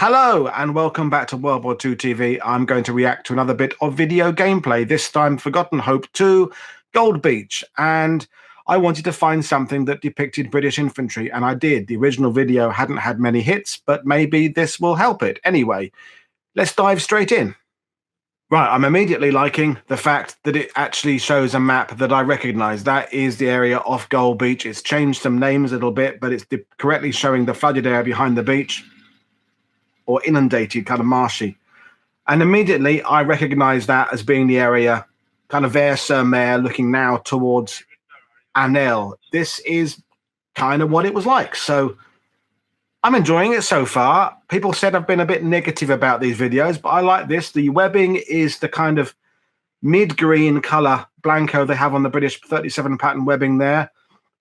Hello and welcome back to WW2 TV. I'm going to react to another bit of video gameplay, this time Forgotten Hope 2, Gold Beach. And I wanted to find something that depicted British infantry, and I did. The original video hadn't had many hits, but maybe this will help it. Anyway, let's dive straight in. Right, I'm immediately liking the fact that it actually shows a map that I recognize. That is the area off Gold Beach. It's changed some names a little bit, but it's correctly showing the flooded area behind the beach, or inundated, kind of marshy. And immediately I recognize that as being the area kind of Vers-sur-Mer, looking now towards Anel. This is kind of what it was like. So I'm enjoying it so far. People said I've been a bit negative about these videos, but I like this. The webbing is the kind of mid-green color Blanco they have on the British 37 pattern webbing there.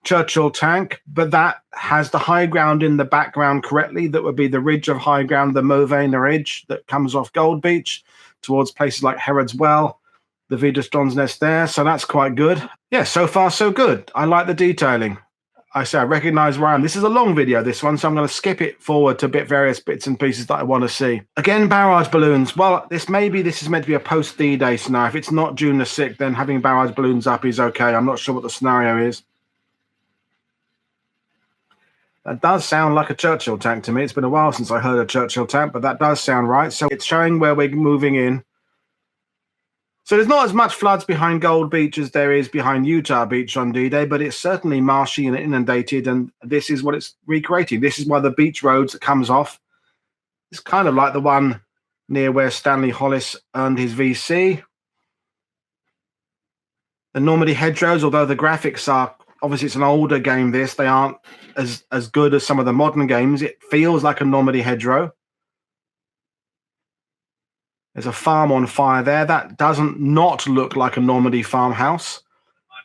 Churchill tank, but that has the high ground in the background correctly. That would be the ridge of high ground, the Mauvais Ridge that comes off Gold Beach towards places like Herod's Well, the Widerstands Nest there. So that's quite good. Yeah, so far so good. I like the detailing. I say I recognize where I am. This is a long video, this one, so I'm going to skip it forward to various bits and pieces that I want to see. Again, barrage balloons. Well, this is meant to be a post D-Day scenario. If it's not June the 6th, then having barrage balloons up is okay. I'm not sure what the scenario is. That does sound like a Churchill tank to me. It's been a while since I heard a Churchill tank, but that does sound right. So it's showing where we're moving in. So there's not as much floods behind Gold Beach as there is behind Utah Beach on D-Day, but it's certainly marshy and inundated, and this is what it's recreating. This is why the beach roads that comes off. It's kind of like the one near where Stanley Hollis earned his VC. The Normandy hedgerows, although the graphics are, obviously it's an older game, this, they aren't as good as some of the modern games. It feels like a Normandy hedgerow. There's a farm on fire there. That doesn't not look like a Normandy farmhouse.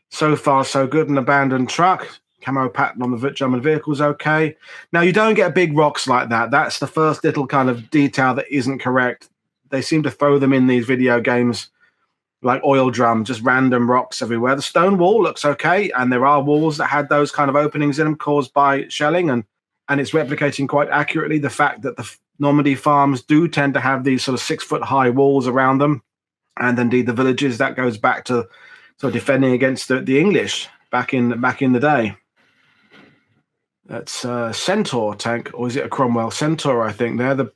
So far, so good. An abandoned truck. Camo pattern on the German vehicle's okay. Now, you don't get big rocks like that. That's the first little kind of detail that isn't correct. They seem to throw them in these video games like oil drum, just random rocks everywhere. The stone wall looks okay, and there are walls that had those kind of openings in them caused by shelling, and it's replicating quite accurately the fact that the Normandy farms do tend to have these sort of 6-foot high walls around them, and indeed the villages. That goes back to sort of defending against the English back in the day. That's a Centaur tank, or is it a Cromwell? Centaur, I think. They're the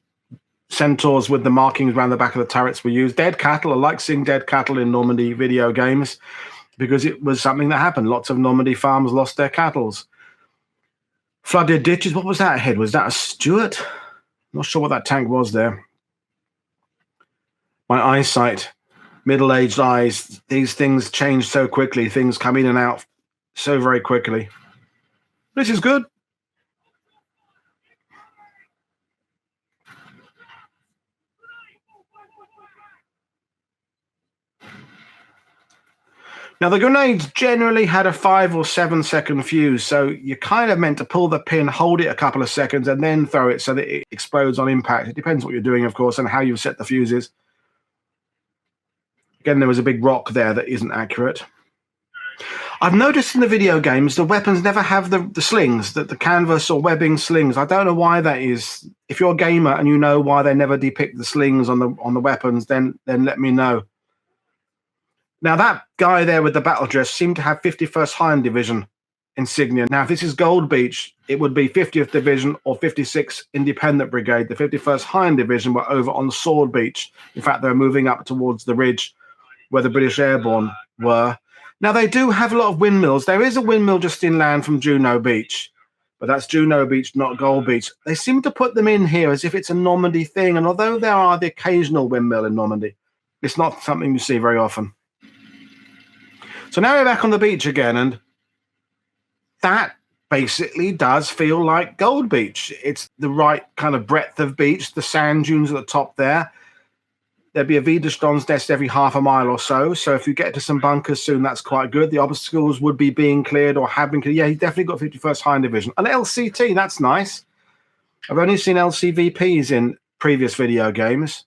Centaurs with the markings around the back of the turrets were used. Dead cattle. I like seeing dead cattle in Normandy video games because it was something that happened. Lots of Normandy farms lost their cattle. Flooded ditches. What was that ahead? Was that a Stuart? Not sure what that tank was there. My eyesight, middle-aged eyes, these things change so quickly. Things come in and out so very quickly. This is good. Now, the grenades generally had a 5 or 7 second fuse, so you're kind of meant to pull the pin, hold it a couple of seconds, and then throw it so that it explodes on impact. It depends what you're doing, of course, and how you've set the fuses. Again, there was a big rock there that isn't accurate. I've noticed in the video games, the weapons never have the slings, the canvas or webbing slings. I don't know why that is. If you're a gamer and you know why they never depict the slings on the weapons, then let me know. Now, that guy there with the battle dress seemed to have 51st Highland Division insignia. Now, if this is Gold Beach, it would be 50th Division or 56th Independent Brigade. The 51st Highland Division were over on Sword Beach. In fact, they were moving up towards the ridge where the British Airborne were. Now, they do have a lot of windmills. There is a windmill just inland from Juno Beach, but that's Juno Beach, not Gold Beach. They seem to put them in here as if it's a Normandy thing, and although there are the occasional windmill in Normandy, it's not something you see very often. So now we're back on the beach again, and that basically does feel like Gold Beach. It's the right kind of breadth of beach, the sand dunes at the top there. There'd be a Widerstands Nest every half a mile or so, so if you get to some bunkers soon, that's quite good. The obstacles would be being cleared or have been cleared. Yeah, he's definitely got 51st Highland Division. An LCT, that's nice. I've only seen LCVPs in previous video games.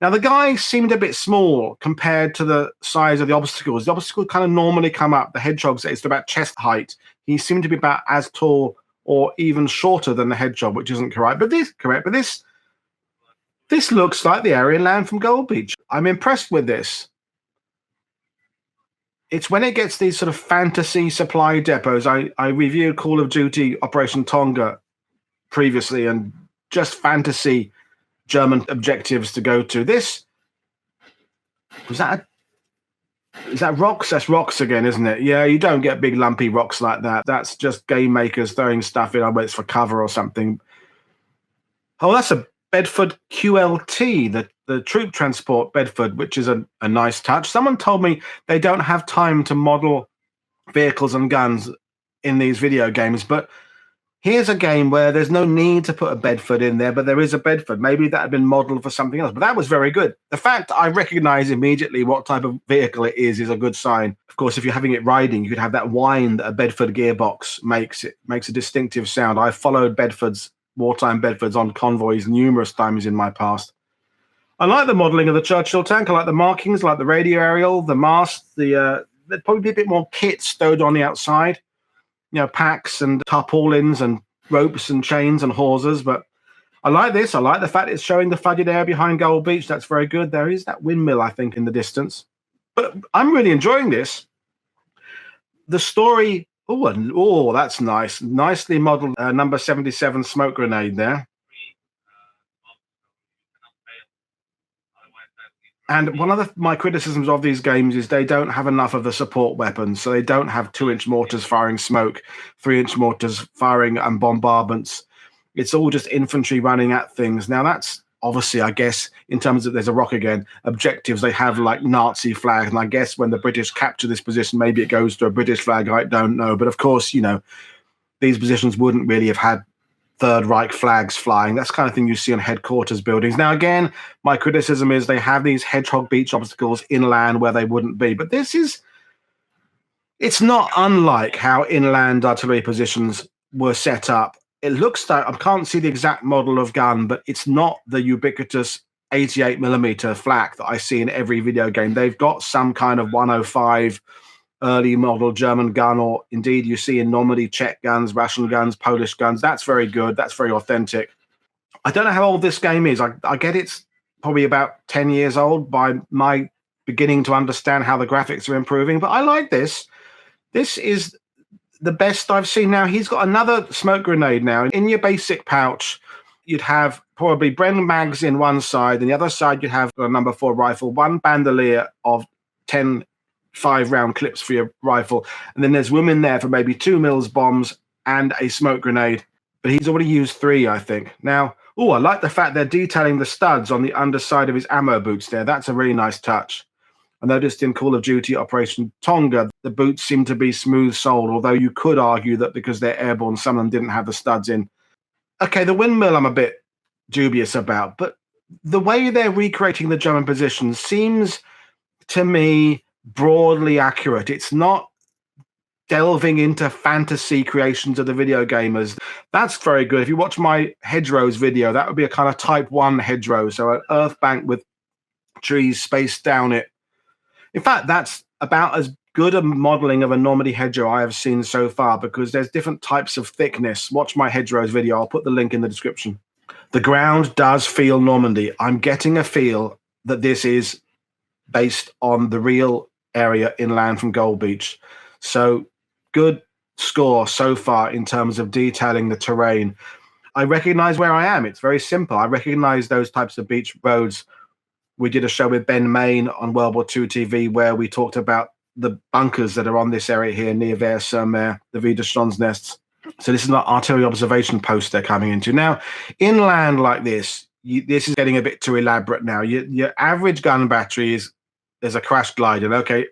Now, the guy seemed a bit small compared to the size of the obstacles. The obstacles kind of normally come up. The hedgehogs, it's about chest height. He seemed to be about as tall or even shorter than the hedgehog, which isn't correct. But this This looks like the area inland from Gold Beach. I'm impressed with this. It's when it gets these sort of fantasy supply depots. I reviewed Call of Duty Operation Tonga previously, and just fantasy German objectives to go to. This was that. Is that rocks? That's rocks again, isn't it? Yeah, you don't get big lumpy rocks like that. That's just game makers throwing stuff in. I bet it's for cover or something. Oh, that's a Bedford QLT, the troop transport Bedford, which is a nice touch. Someone told me they don't have time to model vehicles and guns in these video games, but here's a game where there's no need to put a Bedford in there, but there is a Bedford. Maybe that had been modeled for something else, but that was very good. The fact I recognize immediately what type of vehicle it is a good sign. Of course, if you're having it riding, you could have that whine that a Bedford gearbox makes. It makes a distinctive sound. I've followed Bedfords, wartime Bedfords, on convoys numerous times in my past. I like the modeling of the Churchill tank. I like the markings, like the radio aerial, the mast, there'd probably be a bit more kit stowed on the outside. You know, packs and tarpaulins and ropes and chains and hawsers. But I like this. I like the fact it's showing the flooded area behind Gold Beach. That's very good. There is that windmill, I think, in the distance. But I'm really enjoying this. The story, that's nice. Nicely modeled number 77 smoke grenade there. And one of my criticisms of these games is they don't have enough of the support weapons. So they don't have 2-inch mortars firing smoke, 3-inch mortars firing bombardments. It's all just infantry running at things. Now, that's obviously, I guess, in terms of, there's a rock again, objectives, they have like Nazi flags. And I guess when the British capture this position, maybe it goes to a British flag. I don't know. But of course, you know, these positions wouldn't really have had Third Reich flags flying. That's the kind of thing you see on headquarters buildings. Now, again, my criticism is they have these hedgehog beach obstacles inland where they wouldn't be. But it's not unlike how inland artillery positions were set up. It looks like, I can't see the exact model of gun, but it's not the ubiquitous 88mm flak that I see in every video game. They've got some kind of 105 early model German gun, or indeed you see in Normandy Czech guns, Russian guns, Polish guns. That's very good. That's very authentic. I don't know how old this game is. I get it's probably about 10 years old by my beginning to understand how the graphics are improving, but I like this. This is the best I've seen. Now, he's got another smoke grenade now. In your basic pouch, you'd have probably Bren mags in one side, and the other side you'd have a number 4 rifle, one bandolier of 10 5-round clips for your rifle, and then there's room in there for maybe 2 mils bombs and a smoke grenade. But he's already used 3, I think. Now, I like the fact they're detailing the studs on the underside of his ammo boots there. That's a really nice touch. I noticed in Call of Duty Operation Tonga, the boots seem to be smooth-soled, although you could argue that because they're airborne, some of them didn't have the studs in. Okay, the windmill I'm a bit dubious about, but the way they're recreating the German positions seems to me broadly accurate. It's not delving into fantasy creations of the video gamers. That's very good. If you watch my hedgerows video, that would be a kind of type 1 hedgerow, so an earth bank with trees spaced down it. In fact, that's about as good a modeling of a Normandy hedgerow I have seen so far, because there's different types of thickness. Watch my hedgerows video. I'll put the link in the description. The ground does feel Normandy. I'm getting a feel that this is based on the real area inland from Gold Beach. So good score so far in terms of detailing the terrain. I recognize where I am. It's very simple. I recognize those types of beach roads. We did a show with Ben Main on World War II TV where we talked about the bunkers that are on this area here near Vers-sur-Mer, the Widerstandsnests. So this is an artillery observation post they're coming into. Now, inland like this, this is getting a bit too elaborate now. Your average gun battery is there's a crash glider. Okay,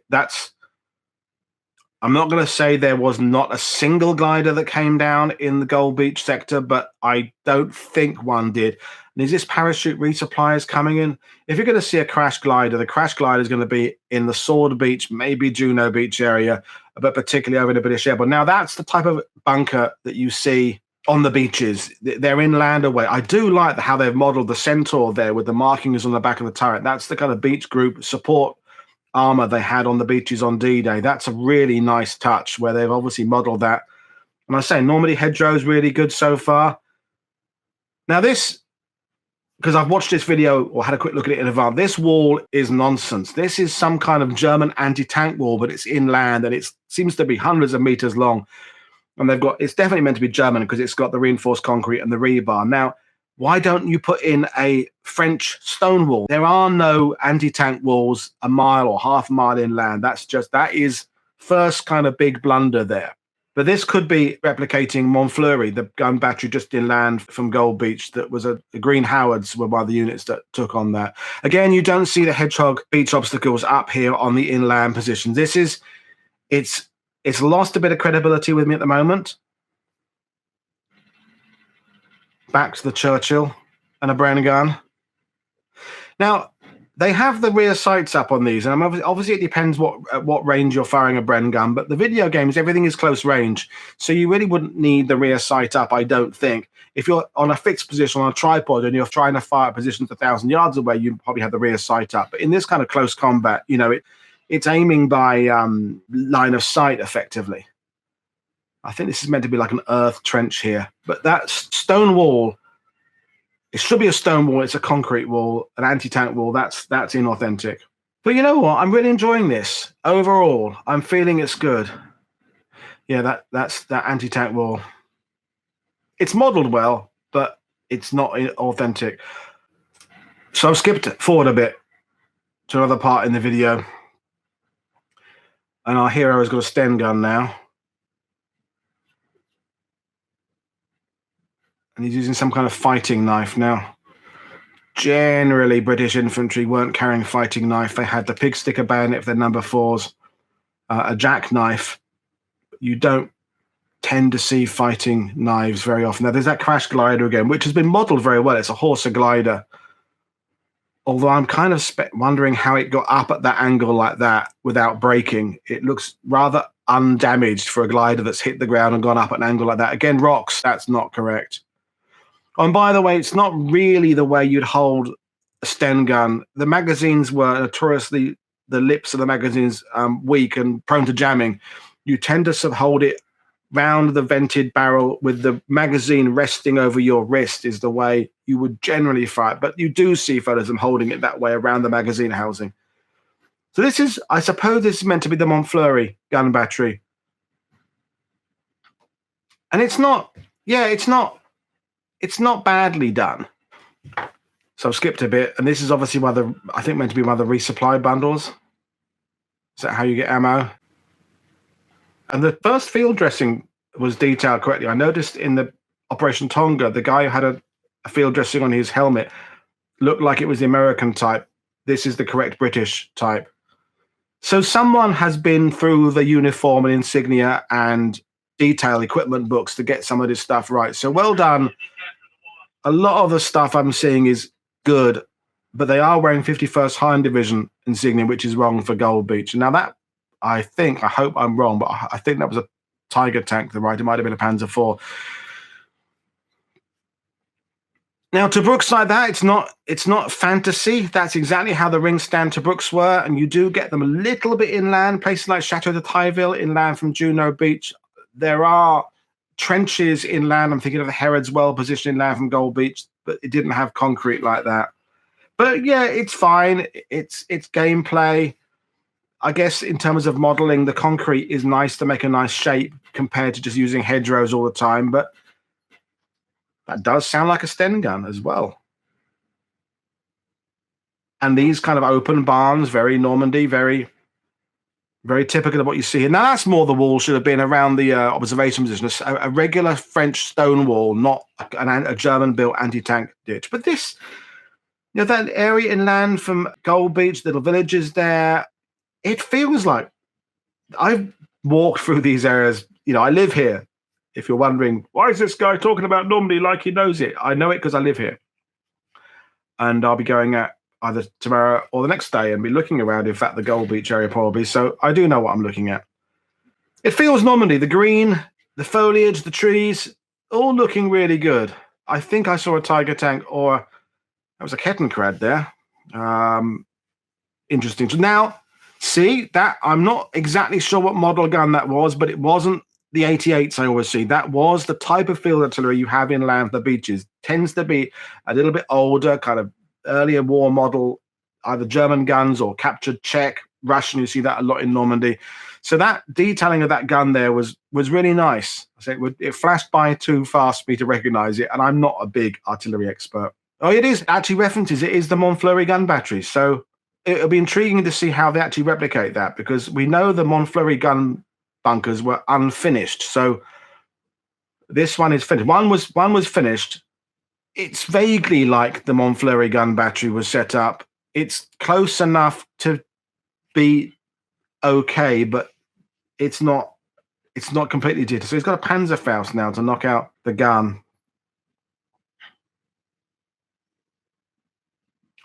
I'm not going to say there was not a single glider that came down in the Gold Beach sector, but I don't think one did. And is this parachute resuppliers coming in? If you're going to see a crash glider, the crash glider is going to be in the Sword Beach, maybe Juno Beach area, but particularly over the British Airport. Now, that's the type of bunker that you see on the beaches. They're inland away. I do like how they've modeled the Centaur there with the markings on the back of the turret. That's the kind of beach group support armor they had on the beaches on D-Day. That's a really nice touch where they've obviously modeled that. And I say Normandy hedgerow is really good so far. Now, this because I've watched this video or had a quick look at it in advance. This wall is nonsense. This is some kind of German anti-tank wall, but it's inland and it seems to be hundreds of meters long. And it's definitely meant to be German because it's got the reinforced concrete and the rebar. Now, why don't you put in a French stone wall? There are no anti-tank walls a mile or half a mile inland. That is first kind of big blunder there. But this could be replicating Mont Fleury, the gun battery just inland from Gold Beach that was a Green Howards were one of the units that took on that. Again, you don't see the Hedgehog beach obstacles up here on the inland position. It's lost a bit of credibility with me at the moment. Back to the Churchill and a Bren gun. Now, they have the rear sights up on these, and obviously it depends at what range you're firing a Bren gun, but the video games, everything is close range, so you really wouldn't need the rear sight up, I don't think. If you're on a fixed position on a tripod and you're trying to fire at positions 1,000 yards away, you probably have the rear sight up. But in this kind of close combat, it's aiming by line of sight, effectively. I think this is meant to be like an earth trench here, but that stone wall, it should be a stone wall. It's a concrete wall, an anti-tank wall. That's inauthentic. But you know what? I'm really enjoying this. Overall, I'm feeling it's good. Yeah, that's that anti-tank wall. It's modeled well, but it's not authentic. So I've skipped forward a bit to another part in the video. And our hero has got a Sten gun now. And he's using some kind of fighting knife now. Generally, British infantry weren't carrying a fighting knife. They had the pig sticker bayonet for their number 4s, a jackknife. You don't tend to see fighting knives very often. Now, there's that crash glider again, which has been modeled very well. It's a Horsa glider. Although I'm kind of wondering how it got up at that angle like that without breaking. It looks rather undamaged for a glider that's hit the ground and gone up at an angle like that. Again, rocks, that's not correct. And by the way, it's not really the way you'd hold a Sten gun. The magazines were notoriously, the lips of the magazines, weak and prone to jamming. You tend to sort of hold it round the vented barrel with the magazine resting over your wrist is the way you would generally fire it. But you do see photos of them holding it that way around the magazine housing. So this is, I suppose this is meant to be the Mont Fleury gun battery. And it's not badly done. So I've skipped a bit, and this is obviously I think meant to be one of the resupply bundles. Is that how you get ammo? And the first field dressing was detailed correctly. I noticed in the Operation Tonga, the guy who had a field dressing on his helmet looked like it was the American type. This is the correct British type. So someone has been through the uniform and insignia and detail equipment books to get some of this stuff right. So well done. A lot of the stuff I'm seeing is good, but they are wearing 51st Hind Division insignia, which is wrong for Gold Beach. And now that, I hope I'm wrong, but I think that was a Tiger tank, it might have been a Panzer IV. Now, Tobruks like that, it's not fantasy. That's exactly how the ring stand Tobruks were, and you do get them a little bit inland, places like Chateau de Tailleville inland from Juno Beach. There are trenches inland. I'm thinking of the Herod's Well position inland from Gold Beach, but it didn't have concrete like that. But yeah, it's fine. It's gameplay. I guess in terms of modeling, the concrete is nice to make a nice shape compared to just using hedgerows all the time. But that does sound like a Sten gun as well. And these kind of open barns, very Normandy, very, very typical of what you see here. Now, that's more the wall should have been around the observation position, a regular French stone wall, not a German-built anti-tank ditch. But this, that area inland from Gold Beach, little villages there, it feels like I've walked through these areas. I live here. If you're wondering, why is this guy talking about Normandy like he knows it? I know it because I live here. And I'll be going out either tomorrow or the next day and be looking around, in fact, the Gold Beach area probably. So I do know what I'm looking at. It feels Normandy. The green, the foliage, the trees, all looking really good. I think I saw a Tiger tank, or that was a Kettenkrad there. Interesting. So now, see, that I'm not exactly sure what model gun that was, but it wasn't the 88s I always see. That was the type of field artillery you have inland for the beaches. Tends to be a little bit older, kind of earlier war model, either German guns or captured Czech, Russian. You see that a lot in Normandy. So that detailing of that gun there was really nice. It flashed by too fast for me to recognize it, and I'm not a big artillery expert. Oh, it is actually references. It is the Mont Fleury gun battery. So it'll be intriguing to see how they actually replicate that, because we know the Mont Fleury gun bunkers were unfinished. So this one is finished. One was finished. It's vaguely like the Mont Fleury gun battery was set up. It's close enough to be okay, but it's not completely digital. So he's got a Panzerfaust now to knock out the gun.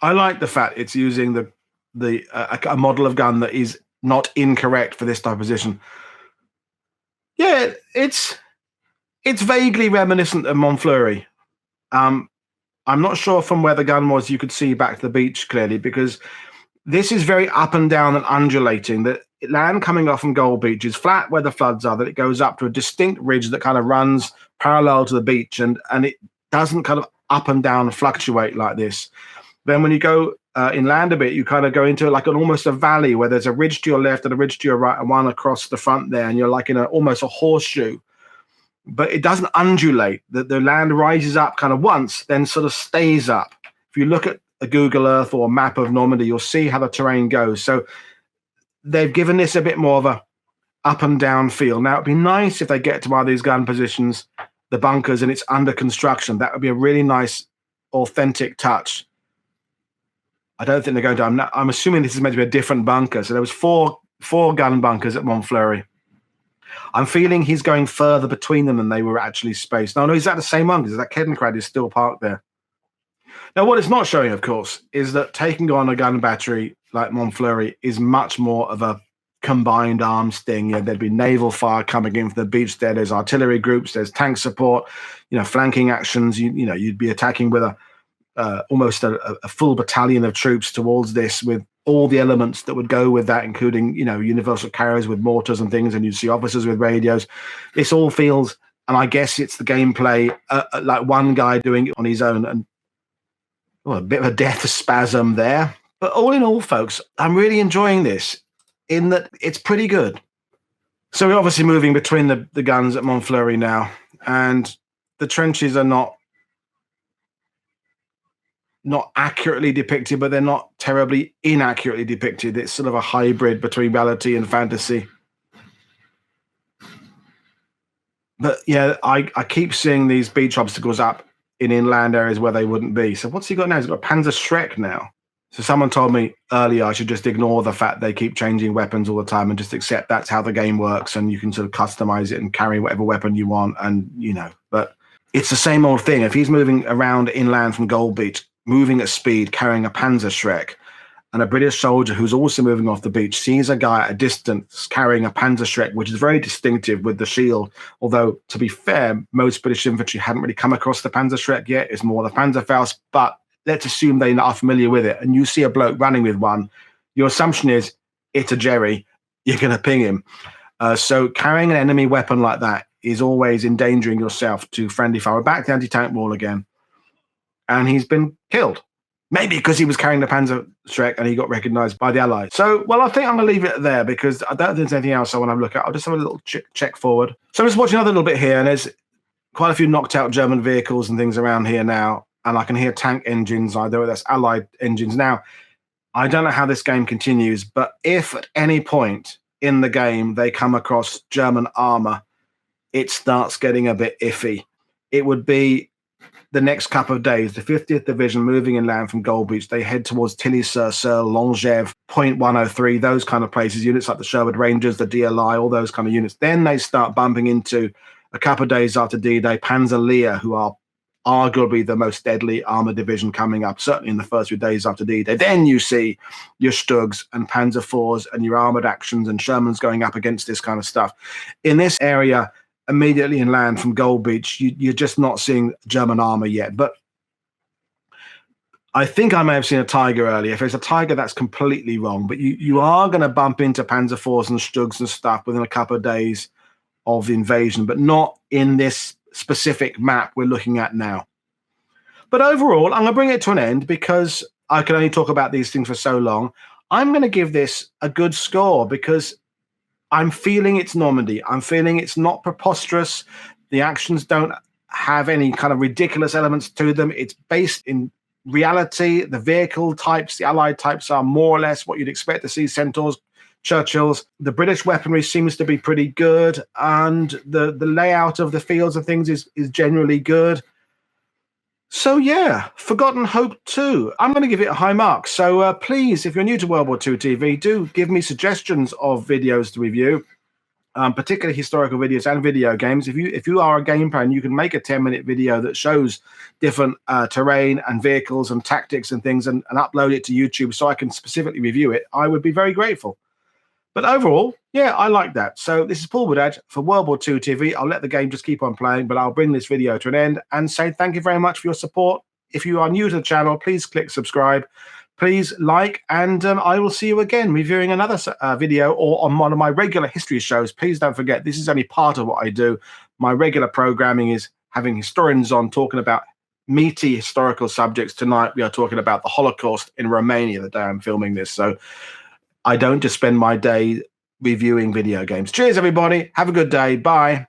I like the fact it's using a model of gun that is not incorrect for this type of position. Yeah, it's vaguely reminiscent of Mont Fleury. I'm not sure from where the gun was you could see back to the beach clearly, because this is very up and down and undulating. The land coming off from Gold Beach is flat where the floods are, that it goes up to a distinct ridge that kind of runs parallel to the beach, and it doesn't kind of up and down fluctuate like this. Then when you go inland a bit, you kind of go into like almost a valley where there's a ridge to your left and a ridge to your right and one across the front there, and you're like in almost a horseshoe. But it doesn't undulate. The land rises up kind of once, then sort of stays up. If you look at a Google Earth or a map of Normandy, you'll see how the terrain goes. So they've given this a bit more of a up and down feel. Now, it'd be nice if they get to one of these gun positions, the bunkers, and it's under construction. That would be a really nice, authentic touch. I don't think they're going to. I'm assuming this is meant to be a different bunker. So there was four gun bunkers at Mont Fleury. I'm feeling he's going further between them than they were actually spaced. No, is that the same one? Because that Kedencrad is still parked there. Now, what it's not showing, of course, is that taking on a gun battery like Mont Fleury is much more of a combined arms thing. There'd be naval fire coming in from the beach there. There's artillery groups. There's tank support. Flanking actions. You'd be attacking with almost a full battalion of troops towards this, with all the elements that would go with that, including universal carriers with mortars and things, and you'd see officers with radios. This all feels, and I guess it's the gameplay, like one guy doing it on his own, and a bit of a death spasm there. But all in all, folks, I'm really enjoying this, in that it's pretty good. So we're obviously moving between the guns at Mont Fleury now, and the trenches are not accurately depicted, but they're not terribly inaccurately depicted. It's sort of a hybrid between reality and fantasy. But yeah, I keep seeing these beach obstacles up in inland areas where they wouldn't be. So what's he got now? He's got a Panzer Schreck now. So someone told me earlier I should just ignore the fact they keep changing weapons all the time and just accept that's how the game works, and you can sort of customize it and carry whatever weapon you want, and but it's the same old thing. If he's moving around inland from Gold Beach, moving at speed, carrying a Panzer Schreck, and a British soldier who's also moving off the beach sees a guy at a distance carrying a Panzer Schreck, which is very distinctive with the shield. Although, to be fair, most British infantry hadn't really come across the Panzer Schreck yet. It's more the Panzerfaust, but let's assume they are familiar with it. And you see a bloke running with one, your assumption is it's a Jerry. You're going to ping him. So carrying an enemy weapon like that is always endangering yourself to friendly fire. We're back to the anti-tank wall again. And he's been killed. Maybe because he was carrying the Panzer Schreck and he got recognized by the Allies. So, well, I think I'm going to leave it there because I don't think there's anything else I want to look at. I'll just have a little check forward. So I'm just watching another little bit here, and there's quite a few knocked out German vehicles and things around here now. And I can hear tank engines, either that's Allied engines. Now, I don't know how this game continues, but if at any point in the game they come across German armor, it starts getting a bit iffy. It would be the next couple of days, the 50th Division moving inland from Gold Beach, they head towards Tilly-sur-Seulles, Longève, Point 103, those kind of places, units like the Sherwood Rangers, the DLI, all those kind of units. Then they start bumping into, a couple of days after D-Day, Panzer Lehr, who are arguably the most deadly armored division coming up, certainly in the first few days after D-Day. Then you see your Stugs and Panzer IVs and your armored actions and Shermans going up against this kind of stuff. In this area, immediately inland from Gold Beach, you're just not seeing German armor yet. But I think I may have seen a Tiger earlier. If it's a Tiger, that's completely wrong. But you are going to bump into Panzer IVs and Stugs and stuff within a couple of days of the invasion, but not in this specific map we're looking at now. But overall, I'm going to bring it to an end because I can only talk about these things for so long. I'm going to give this a good score because I'm feeling it's Normandy. I'm feeling it's not preposterous. The actions don't have any kind of ridiculous elements to them. It's based in reality. The vehicle types, the allied types are more or less what you'd expect to see: Centaurs, Churchills. The British weaponry seems to be pretty good, and the layout of the fields and things is generally good. So yeah, Forgotten Hope 2. I'm going to give it a high mark. So please, if you're new to World War II TV, do give me suggestions of videos to review, particularly historical videos and video games. If you are a game player and you can make a 10-minute video that shows different terrain and vehicles and tactics and things and upload it to YouTube so I can specifically review it, I would be very grateful. But overall, yeah, I like that. So this is Paul Woodadge for World War II TV. I'll let the game just keep on playing, but I'll bring this video to an end and say thank you very much for your support. If you are new to the channel, please click subscribe. Please like, and I will see you again reviewing another video or on one of my regular history shows. Please don't forget, this is only part of what I do. My regular programming is having historians on talking about meaty historical subjects. Tonight, we are talking about the Holocaust in Romania, the day I'm filming this. So I don't just spend my day reviewing video games. Cheers, everybody. Have a good day. Bye.